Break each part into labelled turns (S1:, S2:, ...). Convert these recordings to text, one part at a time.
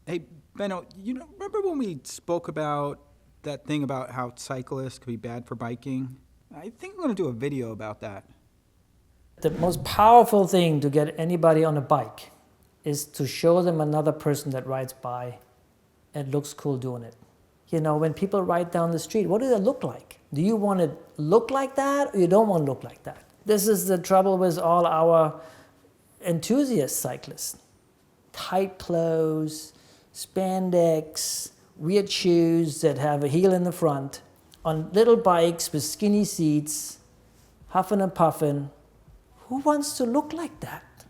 S1: Hey, Benno, remember when we spoke about that thing about how cyclists could be bad for biking? I think I'm going to do a video about that.
S2: The most powerful thing to get anybody on a bike is to show them another person that rides by and looks cool doing it. When people ride down the street, what do they look like? Do you want to look like that or you don't want to look like that? This is the trouble with all our enthusiast cyclists. Tight clothes, spandex, weird shoes that have a heel in the front, on little bikes with skinny seats, huffing and puffing. Who wants to look like that?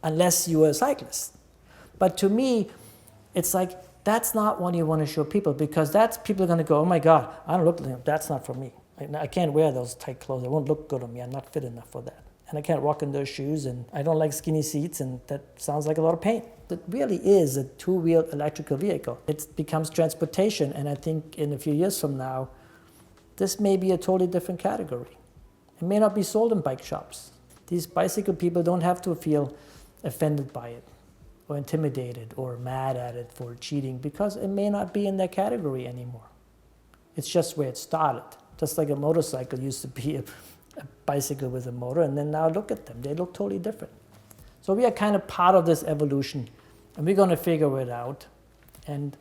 S2: Unless you're a cyclist. But to me, it's like, that's not what you want to show people, because people are going to go, oh my God, I don't look like them. That's not for me. I can't wear those tight clothes. It won't look good on me. I'm not fit enough for that. And I can't walk in those shoes, and I don't like skinny seats, and that sounds like a lot of pain. It really is a two-wheeled electrical vehicle. It becomes transportation, and I think in a few years from now, this may be a totally different category. It may not be sold in bike shops. These bicycle people don't have to feel offended by it, or intimidated, or mad at it for cheating, because it may not be in that category anymore. It's just where it started. Just like a motorcycle used to be a bicycle with a motor, and then now look at them. They look totally different. So we are kind of part of this evolution, and we're going to figure it out. And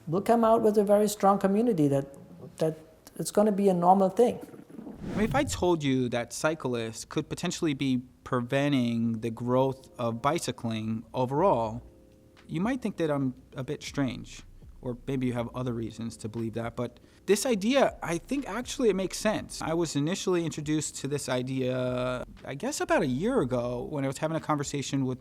S2: we'll come out with a very strong community that it's going to be a normal thing.
S1: If I told you that cyclists could potentially be preventing the growth of bicycling overall, you might think that I'm a bit strange, or maybe you have other reasons to believe that. But this idea, I think actually it makes sense. I was initially introduced to this idea, I guess about a year ago, when I was having a conversation with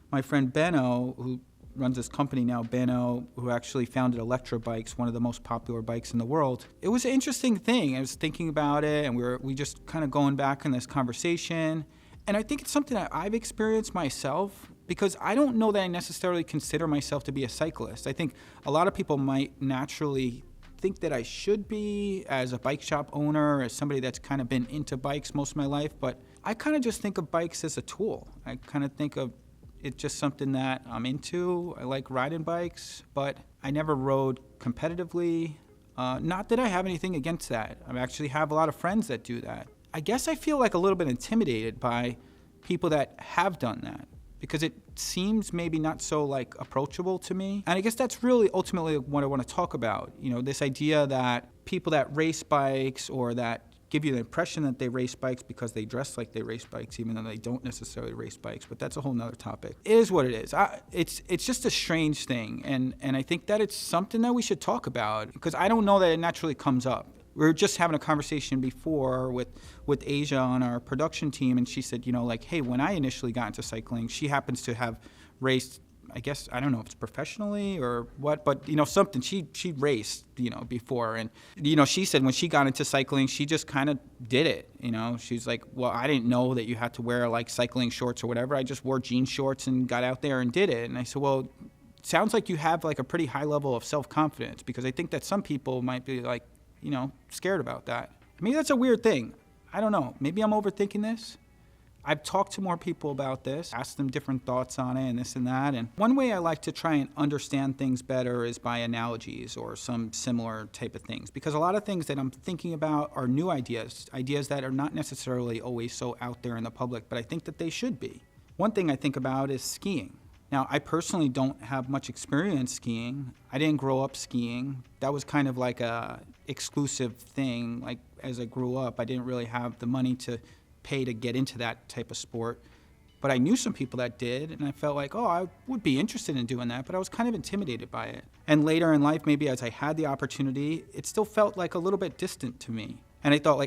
S1: my friend Benno, who runs this company now, Benno, who actually founded Electra Bikes, one of the most popular bikes in the world. It was an interesting thing. I was thinking about it, and we just kind of going back in this conversation. And I think it's something that I've experienced myself, because I don't know that I necessarily consider myself to be a cyclist. I think a lot of people might naturally think that I should be, as a bike shop owner, as somebody that's kind of been into bikes most of my life, but I kind of just think of bikes as a tool. I kind of think of it's just something that I'm into. I like riding bikes, but I never rode competitively. Not that I have anything against that. I actually have a lot of friends that do that. I guess I feel like a little bit intimidated by people that have done that, because it seems maybe not so approachable to me. And I guess that's really ultimately what I want to talk about. This idea that people that race bikes, or that give you the impression that they race bikes because they dress like they race bikes, even though they don't necessarily race bikes. But that's a whole nother topic. It is what it is. It's just a strange thing. And I think that it's something that we should talk about, because I don't know that it naturally comes up. We were just having a conversation before with Asia on our production team, and she said, hey, when I initially got into cycling, she happens to have raced, I guess, I don't know if it's professionally or what, but, something. She raced, before. And, she said when she got into cycling, she just kind of did it. She's like, well, I didn't know that you had to wear cycling shorts or whatever. I just wore jean shorts and got out there and did it. And I said, well, it sounds like you have a pretty high level of self-confidence, because I think that some people might be scared about that. Maybe that's a weird thing. I don't know. Maybe I'm overthinking this. I've talked to more people about this, asked them different thoughts on it and this and that. And one way I like to try and understand things better is by analogies or some similar type of things. Because a lot of things that I'm thinking about are new ideas that are not necessarily always so out there in the public, but I think that they should be. One thing I think about is skiing. Now, I personally don't have much experience skiing. I didn't grow up skiing. That was kind of like a exclusive thing. As I grew up, I didn't really have the money to pay to get into that type of sport. But I knew some people that did, and I felt like, I would be interested in doing that, but I was kind of intimidated by it. And later in life, maybe as I had the opportunity, it still felt a little bit distant to me. And I thought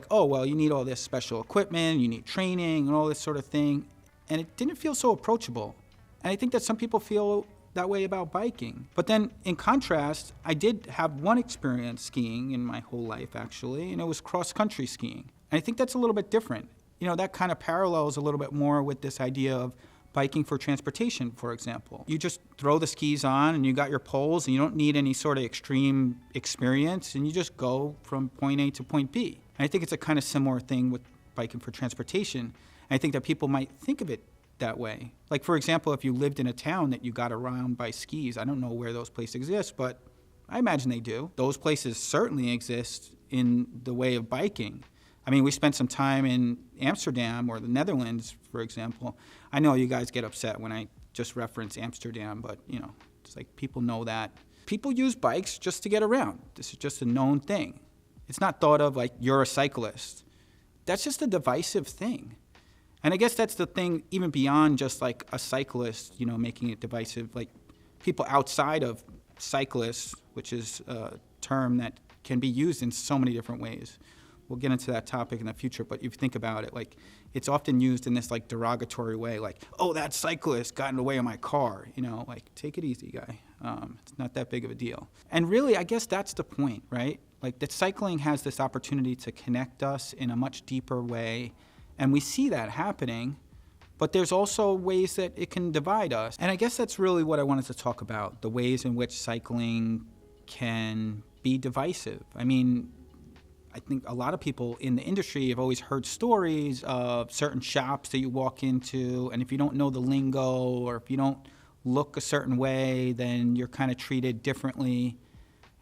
S1: you need all this special equipment, you need training and all this sort of thing. And it didn't feel so approachable. And I think that some people feel that way about biking. But then in contrast, I did have one experience skiing in my whole life, actually, and it was cross-country skiing. And I think that's a little bit different. That kind of parallels a little bit more with this idea of biking for transportation, for example. You just throw the skis on and you got your poles and you don't need any sort of extreme experience, and you just go from point A to point B. And I think it's a kind of similar thing with biking for transportation. And I think that people might think of it that way. Like, for example, if you lived in a town that you got around by skis, I don't know where those places exist, but I imagine they do. Those places certainly exist in the way of biking. I mean, we spent some time in Amsterdam or the Netherlands, for example. I know you guys get upset when I just reference Amsterdam, but, you know, it's like people know that. People use bikes just to get around. This is just a known thing. It's not thought of like you're a cyclist. That's just a divisive thing. And I guess that's the thing, even beyond just like a cyclist, you know, making it divisive. Like people outside of cyclists, which is a term that can be used in so many different ways. We'll get into that topic in the future, but if you think about it, like it's often used in this like derogatory way, like, oh, that cyclist got in the way of my car, you know, like take it easy, guy. It's not that big of a deal. And really, I guess that's the point, right? Like that cycling has this opportunity to connect us in a much deeper way, and we see that happening, but there's also ways that it can divide us. And I guess that's really what I wanted to talk about, the ways in which cycling can be divisive. I mean, I think a lot of people in the industry have always heard stories of certain shops that you walk into, and if you don't know the lingo or if you don't look a certain way, then you're kind of treated differently.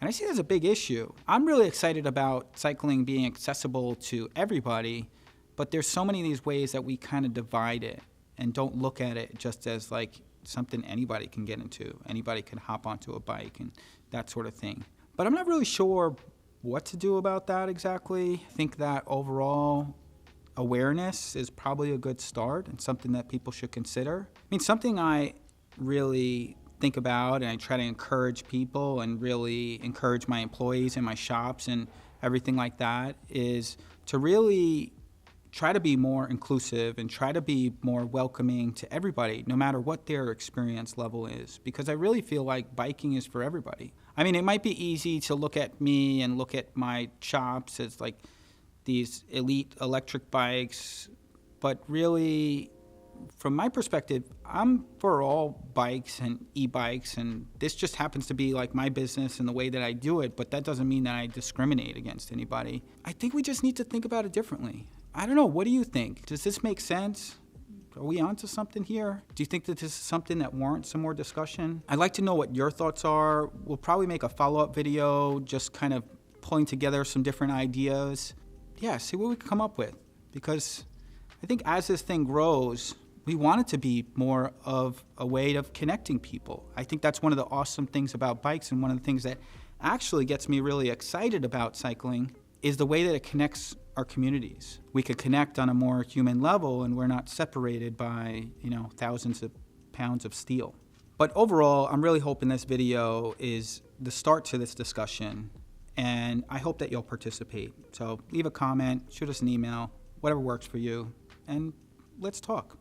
S1: And I see that as a big issue. I'm really excited about cycling being accessible to everybody, but there's so many of these ways that we kind of divide it and don't look at it just as like something anybody can get into. Anybody can hop onto a bike and that sort of thing. But I'm not really sure what to do about that exactly. I think that overall awareness is probably a good start and something that people should consider. I mean, something I really think about and I try to encourage people and really encourage my employees in my shops and everything like that is to really try to be more inclusive and try to be more welcoming to everybody, no matter what their experience level is, because I really feel like biking is for everybody. I mean, it might be easy to look at me and look at my shops as like these elite electric bikes, but really, from my perspective, I'm for all bikes and e-bikes, and this just happens to be like my business and the way that I do it, but that doesn't mean that I discriminate against anybody. I think we just need to think about it differently. I don't know, what do you think? Does this make sense? Are we onto something here? Do you think that this is something that warrants some more discussion? I'd like to know what your thoughts are. We'll probably make a follow-up video, just kind of pulling together some different ideas. Yeah, see what we can come up with. Because I think as this thing grows, we want it to be more of a way of connecting people. I think that's one of the awesome things about bikes, and one of the things that actually gets me really excited about cycling is the way that it connects our communities. We could connect on a more human level, and we're not separated by, you know, thousands of pounds of steel. But overall, I'm really hoping this video is the start to this discussion, and I hope that you'll participate. So leave a comment, shoot us an email, whatever works for you, and let's talk.